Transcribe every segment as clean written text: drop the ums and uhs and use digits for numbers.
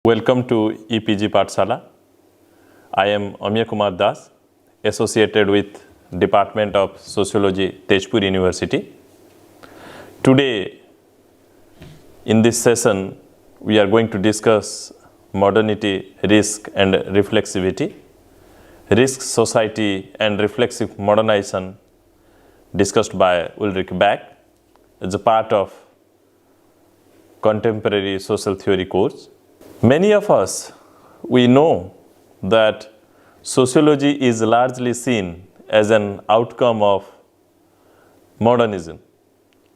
Welcome to EPG Pathshala. I am Amya Kumar Das, associated with Department of Sociology, Tezpur University. Today, in this session, we are going to discuss modernity, risk and reflexivity, risk, society and reflexive modernization discussed by Ulrich Beck as a part of contemporary social theory course. Many of us, we know that sociology is largely seen as an outcome of modernism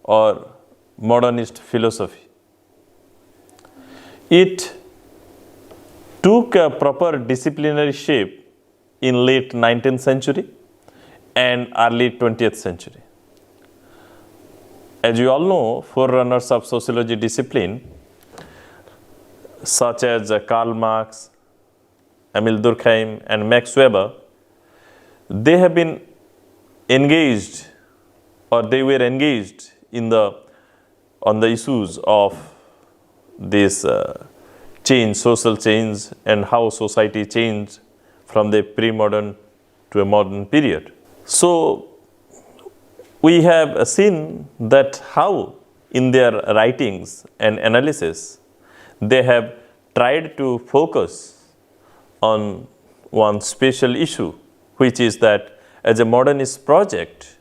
or modernist philosophy. It took a proper disciplinary shape in late 19th century and early 20th century. As you all know, forerunners of sociology discipline such as Karl Marx, Emil Durkheim and Max Weber, they have been engaged or they were engaged on the issues of this change, social change, and how society changed from the pre-modern to a modern period. So we have seen that how in their writings and analysis they have tried to focus on one special issue, which is that as a modernist project,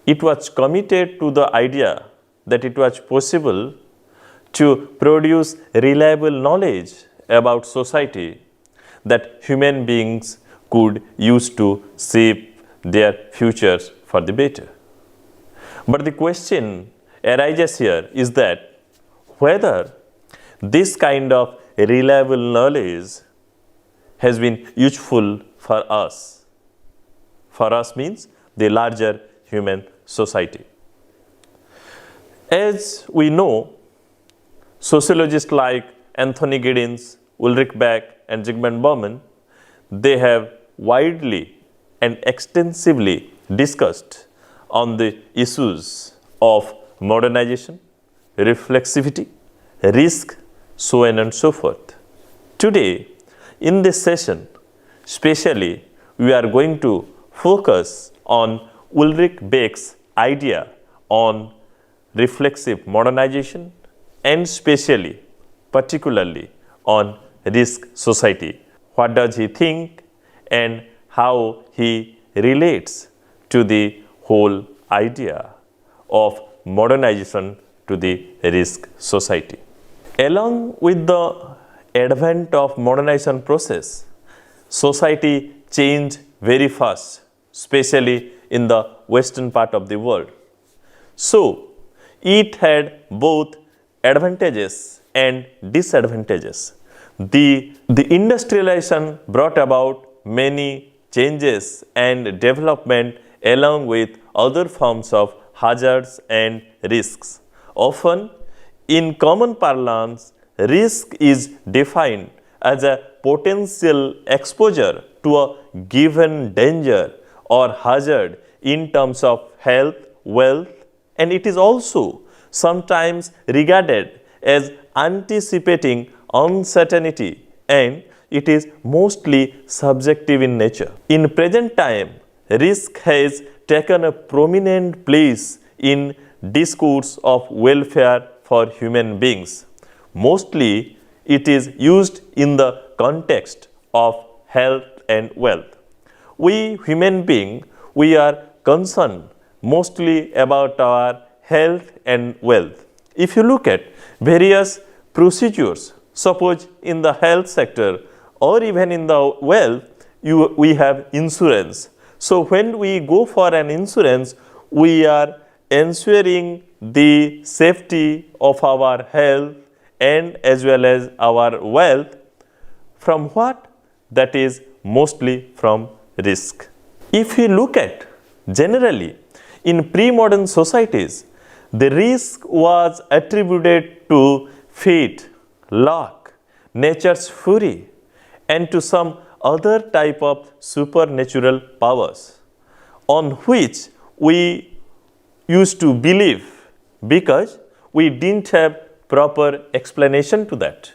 it was committed to the idea that it was possible to produce reliable knowledge about society that human beings could use to shape their futures for the better. But the question arises here is that whether this kind of reliable knowledge has been useful for us. For us means the larger human society. As we know, sociologists like Anthony Giddens, Ulrich Beck, and Zygmunt Bauman, they have widely and extensively discussed on the issues of modernization, reflexivity, risk, so on and so forth. Today, in this session, especially, we are going to focus on Ulrich Beck's idea on reflexive modernization and particularly on risk society. What does he think and how he relates to the whole idea of modernization to the risk society. Along with the advent of modernization process, society changed very fast, especially in the western part of the world. So, it had both advantages and disadvantages. The industrialization brought about many changes and development along with other forms of hazards and risks. Often, in common parlance, risk is defined as a potential exposure to a given danger or hazard in terms of health, wealth, and it is also sometimes regarded as anticipating uncertainty, and it is mostly subjective in nature. In present time, risk has taken a prominent place in discourse of welfare for human beings. Mostly, it is used in the context of health and wealth. We human beings, we are concerned mostly about our health and wealth. If you look at various procedures, suppose in the health sector or even in the wealth, we have insurance. So when we go for an insurance, we are ensuring the safety of our health and as well as our wealth from what? That is mostly from risk. If we look at generally in pre-modern societies, the risk was attributed to fate, luck, nature's fury, and to some other type of supernatural powers on which we used to believe because we didn't have proper explanation to that.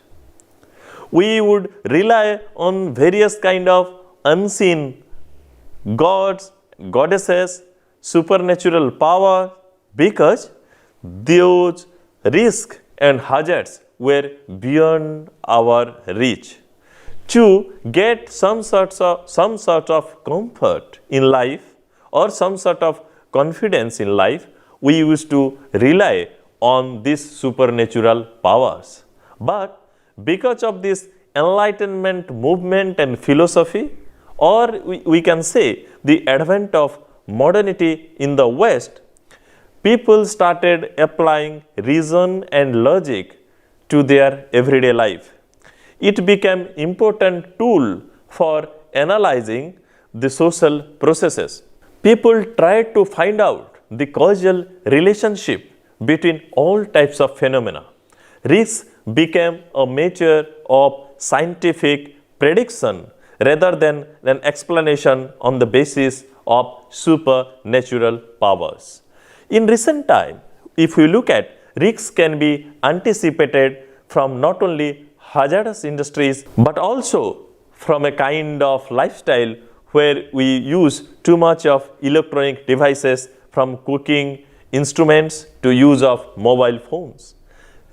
We would rely on various kind of unseen gods, goddesses, supernatural power, because those risks and hazards were beyond our reach. To get some sort of comfort in life or some sort of confidence in life, we used to rely on these supernatural powers. But because of this enlightenment movement and philosophy, or we can say the advent of modernity in the West, people started applying reason and logic to their everyday life. It became an important tool for analyzing the social processes. People tried to find out the causal relationship between all types of phenomena. Risk became a measure of scientific prediction rather than an explanation on the basis of supernatural powers. In recent time, if we look at, risks can be anticipated from not only hazardous industries but also from a kind of lifestyle where we use too much of electronic devices, from cooking instruments to use of mobile phones.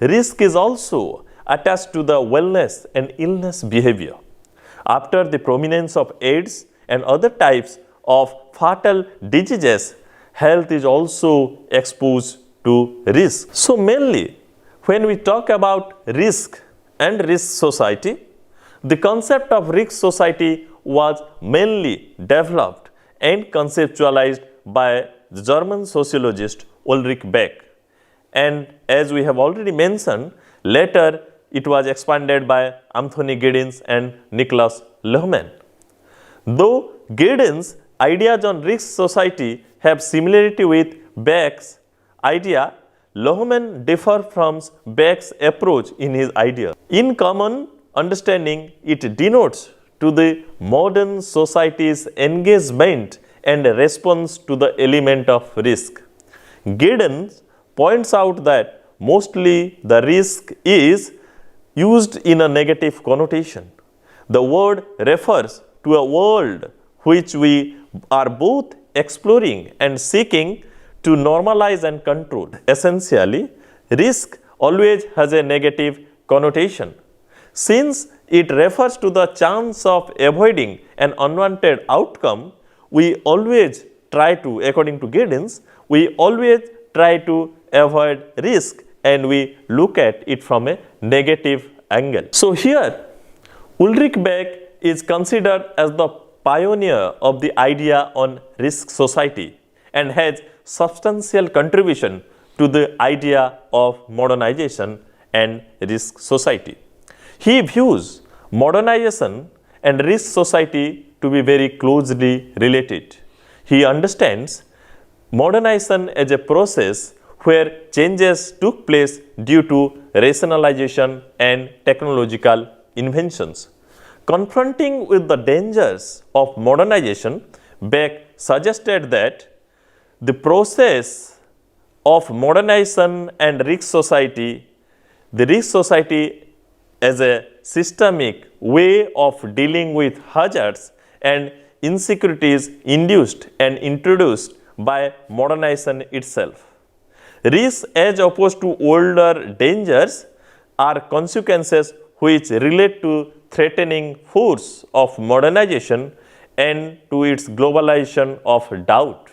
Risk is also attached to the wellness and illness behavior. After the prominence of AIDS and other types of fatal diseases, health is also exposed to risk. So mainly, when we talk about risk and risk society, the concept of risk society was mainly developed and conceptualized by the German sociologist Ulrich Beck. And as we have already mentioned, later it was expanded by Anthony Giddens and Niklas Luhmann. Though Giddens' ideas on risk society have similarity with Beck's idea, Luhmann differs from Beck's approach in his idea. In common understanding, it denotes to the modern society's engagement and response to the element of risk. Giddens points out that mostly the risk is used in a negative connotation. The word refers to a world which we are both exploring and seeking to normalize and control. Essentially, risk always has a negative connotation. Since it refers to the chance of avoiding an unwanted outcome, we always try to, according to Giddens, we always try to avoid risk and we look at it from a negative angle. So here, Ulrich Beck is considered as the pioneer of the idea on risk society and has substantial contribution to the idea of modernization and risk society. He views modernization and risk society to be very closely related. He understands modernization as a process where changes took place due to rationalization and technological inventions. Confronting with the dangers of modernization, Beck suggested that the process of modernization and risk society, the risk society as a systemic way of dealing with hazards and insecurities induced and introduced by modernization itself. Risks as opposed to older dangers are consequences which relate to threatening force of modernization and to its globalization of doubt.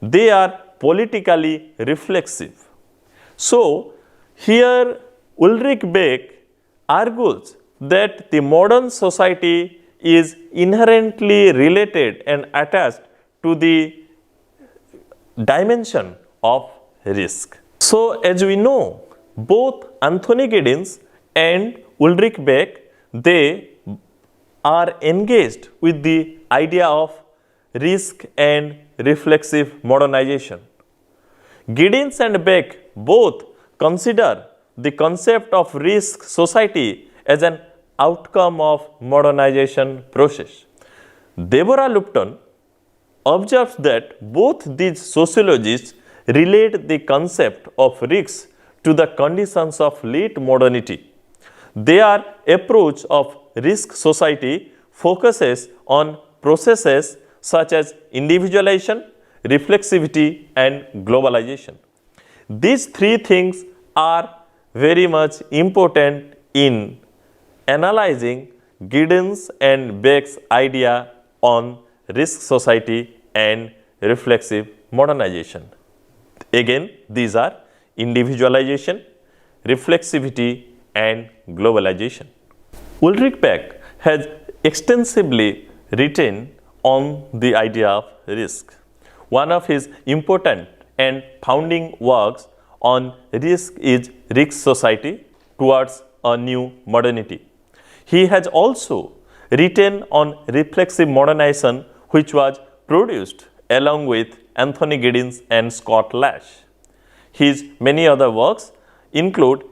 They are politically reflexive. So, here Ulrich Beck argues that the modern society is inherently related and attached to the dimension of risk. So, as we know, both Anthony Giddens and Ulrich Beck, they are engaged with the idea of risk and reflexive modernization. Giddens and Beck both consider the concept of risk society as an outcome of modernization process. Deborah Lupton observes that both these sociologists relate the concept of risks to the conditions of late modernity. Their approach of risk society focuses on processes such as individualization, reflexivity, and globalization. These three things are very much important in analyzing Giddens and Beck's idea on risk society and reflexive modernization. Again, these are individualization, reflexivity, and globalization. Ulrich Beck has extensively written on the idea of risk. One of his important and founding works on risk is Risk Society Towards a New Modernity. He has also written on reflexive modernization, which was produced along with Anthony Giddens and Scott Lash. His many other works include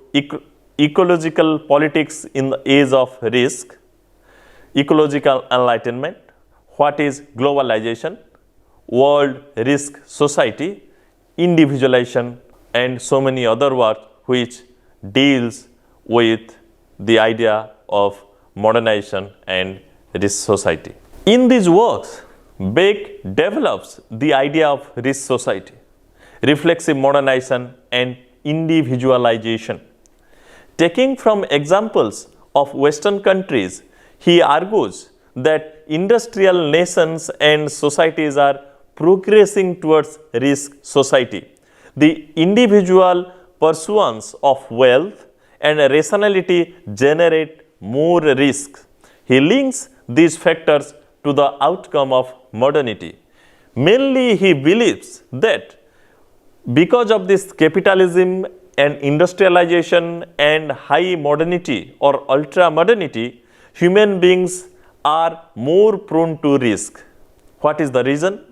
Ecological Politics in the Age of Risk, Ecological Enlightenment, What is Globalization, World Risk Society, Individualization, and so many other works which deals with the idea of modernization and risk society. In these works, Beck develops the idea of risk society, reflexive modernization, and individualization. Taking from examples of Western countries, he argues that industrial nations and societies are progressing towards risk society. The individual pursuance of wealth and rationality generate more risk. He links these factors to the outcome of modernity. Mainly, he believes that because of this capitalism and industrialization and high modernity or ultra modernity, human beings are more prone to risk. What is the reason?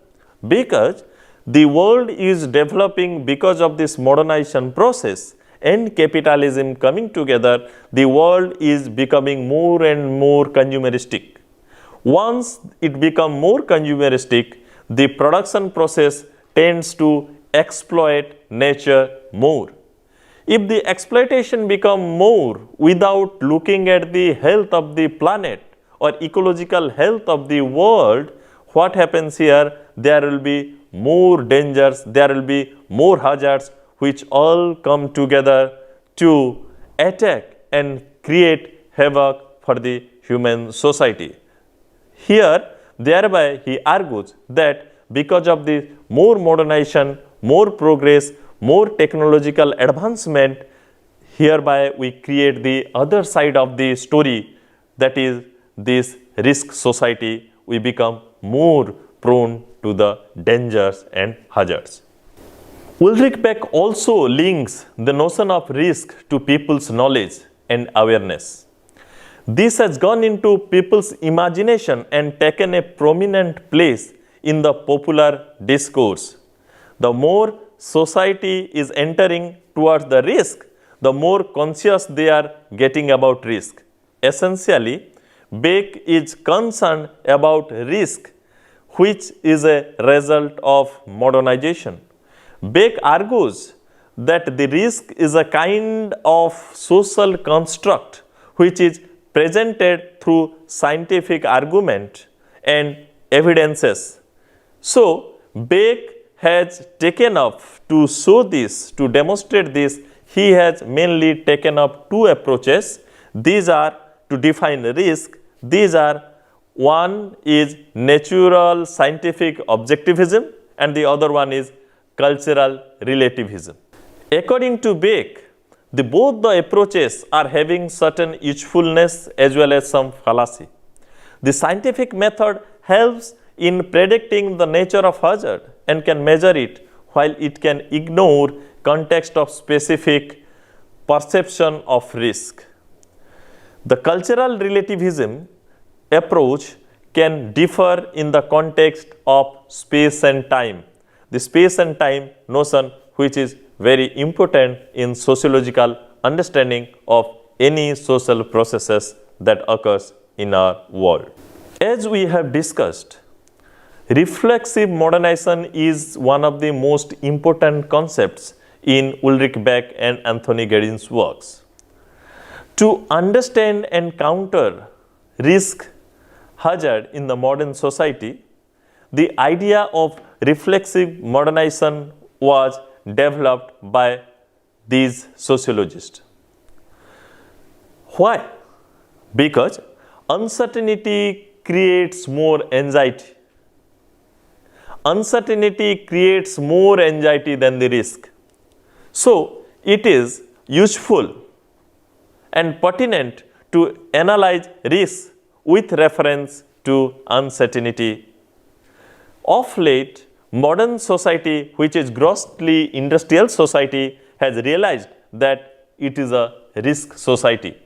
Because the world is developing because of this modernization process and capitalism coming together, the world is becoming more and more consumeristic. Once it becomes more consumeristic, the production process tends to exploit nature more. If the exploitation becomes more without looking at the health of the planet or ecological health of the world, what happens here? There will be more dangers, there will be more hazards which all come together to attack and create havoc for the human society. Here, thereby he argues that because of the more modernization, more progress, more technological advancement, hereby we create the other side of the story, that is this risk society. We become more prone to the dangers and hazards. Ulrich Beck also links the notion of risk to people's knowledge and awareness. This has gone into people's imagination and taken a prominent place in the popular discourse. The more society is entering towards the risk, the more conscious they are getting about risk. Essentially, Beck is concerned about risk, which is a result of modernization. Beck argues that the risk is a kind of social construct which is presented through scientific argument and evidences. So, Beck has taken up to show this, to demonstrate this, he has mainly taken up two approaches. These are to define risk. These are, one is natural scientific objectivism and the other one is cultural relativism. According to Beck, both the approaches are having certain usefulness as well as some fallacy. The scientific method helps in predicting the nature of hazard and can measure it, while it can ignore context of specific perception of risk. The cultural relativism approach can differ in the context of space and time. The space and time notion, which is very important in sociological understanding of any social processes that occurs in our world. As we have discussed, reflexive modernization is one of the most important concepts in Ulrich Beck and Anthony Giddens' works. To understand and counter risk hazard in the modern society, the idea of reflexive modernization was developed by these sociologists. Why? Because uncertainty creates more anxiety. Uncertainty creates more anxiety than the risk. So, it is useful and pertinent to analyze risks with reference to uncertainty. Of late, modern society, which is grossly industrial society, has realized that it is a risk society.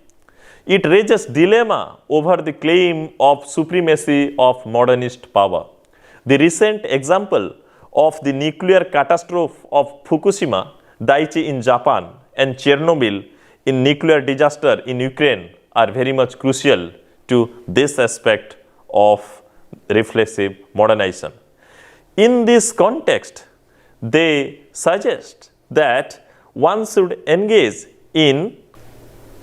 It raises dilemma over the claim of supremacy of modernist power. The recent example of the nuclear catastrophe of Fukushima Daiichi in Japan and Chernobyl in nuclear disaster in Ukraine are very much crucial to this aspect of reflexive modernization. In this context, they suggest that one should engage in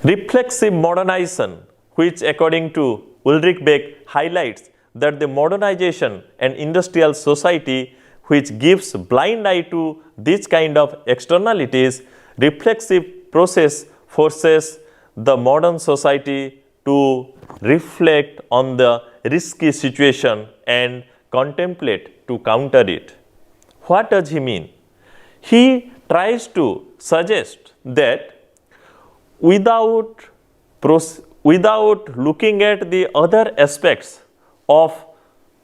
reflexive modernization, which according to Ulrich Beck highlights that the modernization and industrial society which gives blind eye to this kind of externalities, reflexive process forces the modern society to reflect on the risky situation and contemplate to counter it. What does he mean? He tries to suggest that without looking at the other aspects of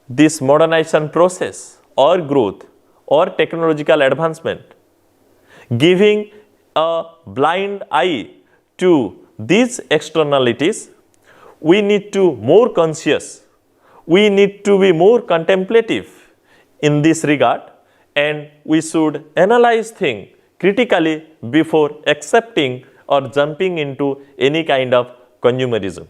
this modernization process or growth or technological advancement, giving a blind eye to these externalities, we need to more conscious, we need to be more contemplative in this regard, and we should analyze things critically before accepting or jumping into any kind of consumerism.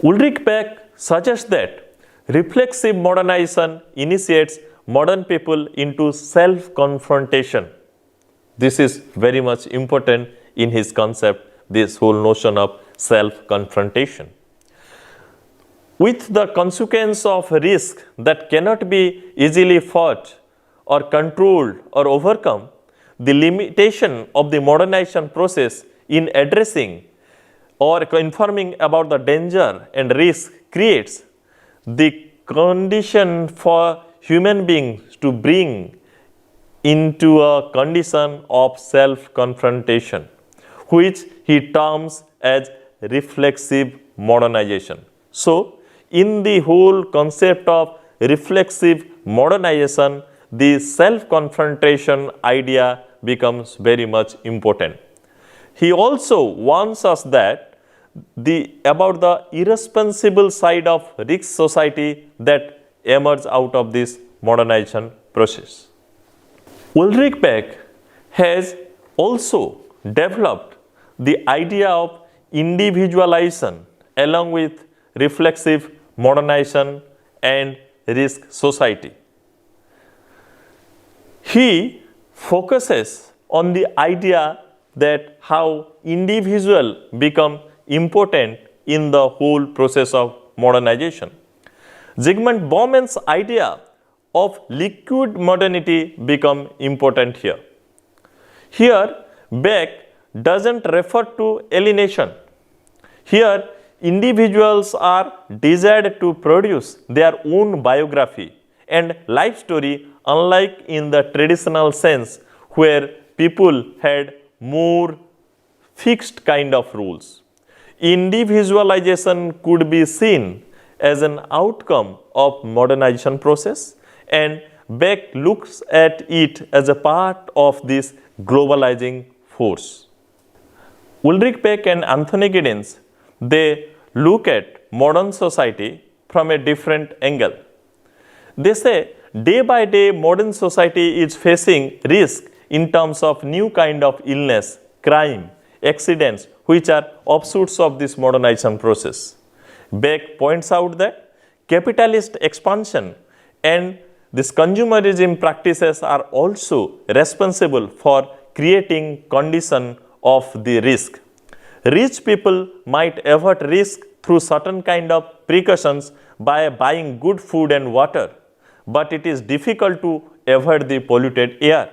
Ulrich Beck suggests that reflexive modernization initiates modern people into self-confrontation. This is very much important in his concept, this whole notion of self-confrontation. With the consequence of risk that cannot be easily fought or controlled or overcome, the limitation of the modernization process in addressing or informing about the danger and risk creates the condition for human beings to bring into a condition of self-confrontation, which he terms as reflexive modernization. So, in the whole concept of reflexive modernization, the self-confrontation idea becomes very much important. He also warns us that about the irresponsible side of risk society that emerges out of this modernization process. Ulrich Beck has also developed the idea of individualization along with reflexive modernization and risk society. He focuses on the idea that how individual become important in the whole process of modernization. Zygmunt Bauman's idea of liquid modernity become important here. Here, Beck doesn't refer to alienation. Here, individuals are desired to produce their own biography and life story, unlike in the traditional sense where people had more fixed kind of rules. Individualization could be seen as an outcome of modernization process, and Beck looks at it as a part of this globalizing force. Ulrich Beck and Anthony Giddens, they look at modern society from a different angle. They say day by day modern society is facing risk in terms of new kind of illness, crime, accidents, which are offshoots of this modernization process. Beck points out that capitalist expansion and this consumerism practices are also responsible for creating condition of the risk. Rich people might avert risk through certain kind of precautions by buying good food and water, but it is difficult to avoid the polluted air.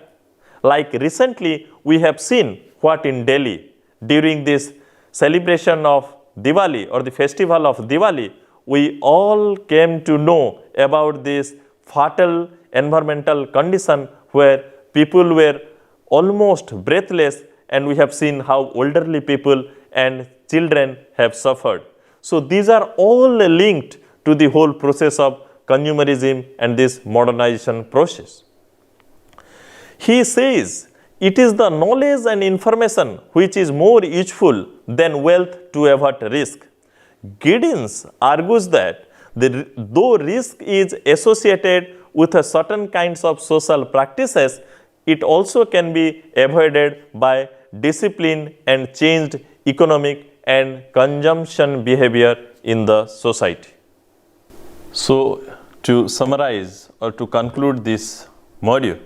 Like recently, we have seen what in Delhi during this celebration of Diwali or the festival of Diwali, we all came to know about this fatal environmental condition where people were almost breathless, and we have seen how elderly people and children have suffered. So these are all linked to the whole process of consumerism and this modernization process. He says it is the knowledge and information which is more useful than wealth to avert risk. Giddens argues that though risk is associated with a certain kinds of social practices, it also can be avoided by discipline and changed economic and consumption behavior in the society. So, to summarize or to conclude this module,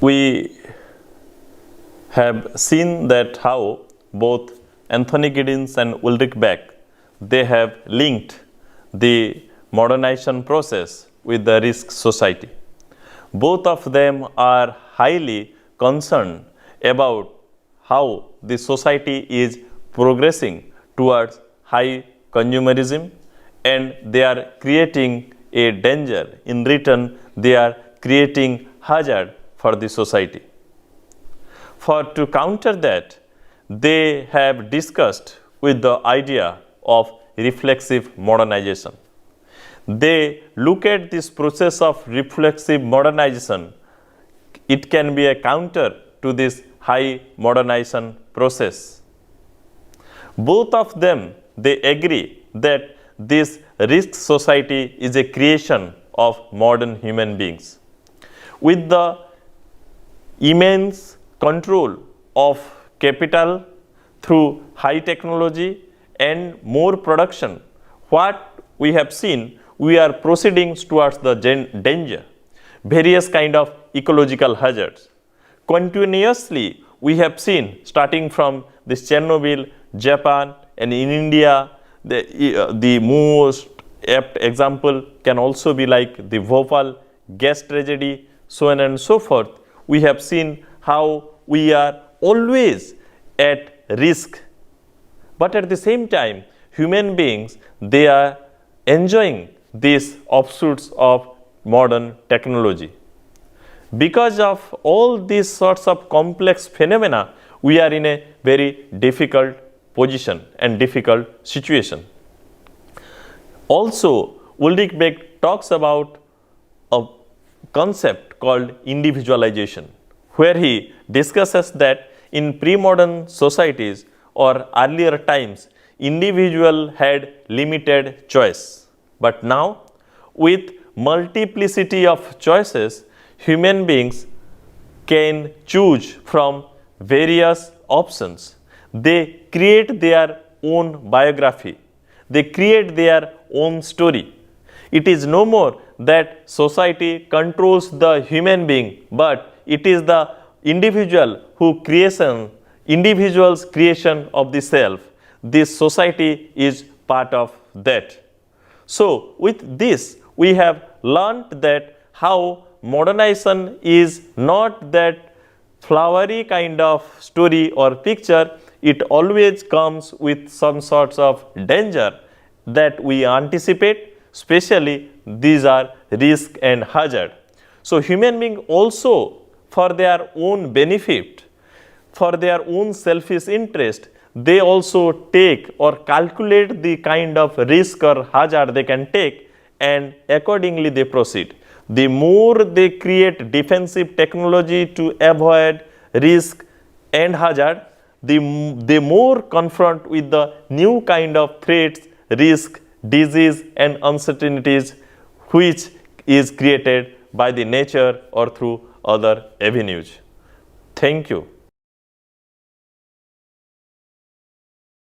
we have seen that how both Anthony Giddens and Ulrich Beck, they have linked the modernization process with the risk society. Both of them are highly concerned about how the society is progressing towards high consumerism, and they are creating a danger. In return, they are creating hazard for the society. To counter that, they have discussed with the idea of reflexive modernization. They look at this process of reflexive modernization. It can be a counter to this high modernization process. Both of them, they agree that this risk society is a creation of modern human beings. With the immense control of capital through high technology and more production, what we have seen, we are proceeding towards the danger, various kind of ecological hazards. Continuously, we have seen, starting from this Chernobyl, Japan, and in India, the most apt example can also be like the Bhopal gas tragedy, so on and so forth. We have seen how we are always at risk, but at the same time, human beings, they are enjoying these offshoots of modern technology. Because of all these sorts of complex phenomena, we are in a very difficult position and difficult situation. Also, Ulrich Beck talks about a concept called individualization, where he discusses that in pre-modern societies or earlier times, individual had limited choice. But now, with multiplicity of choices, human beings can choose from various options. They create their own biography. They create their own story. It is no more that society controls the human being, but it is the individual who individual's creation of the self. This society is part of that. So with this, we have learned that how modernization is not that flowery kind of story or picture. It always comes with some sorts of danger that we anticipate, especially these are risk and hazard. So human beings also, for their own benefit, for their own selfish interest, they also take or calculate the kind of risk or hazard they can take, and accordingly they proceed. The more they create defensive technology to avoid risk and hazard, they more confront with the new kind of threats, risk, disease and uncertainties which is created by the nature or through other avenues. Thank you.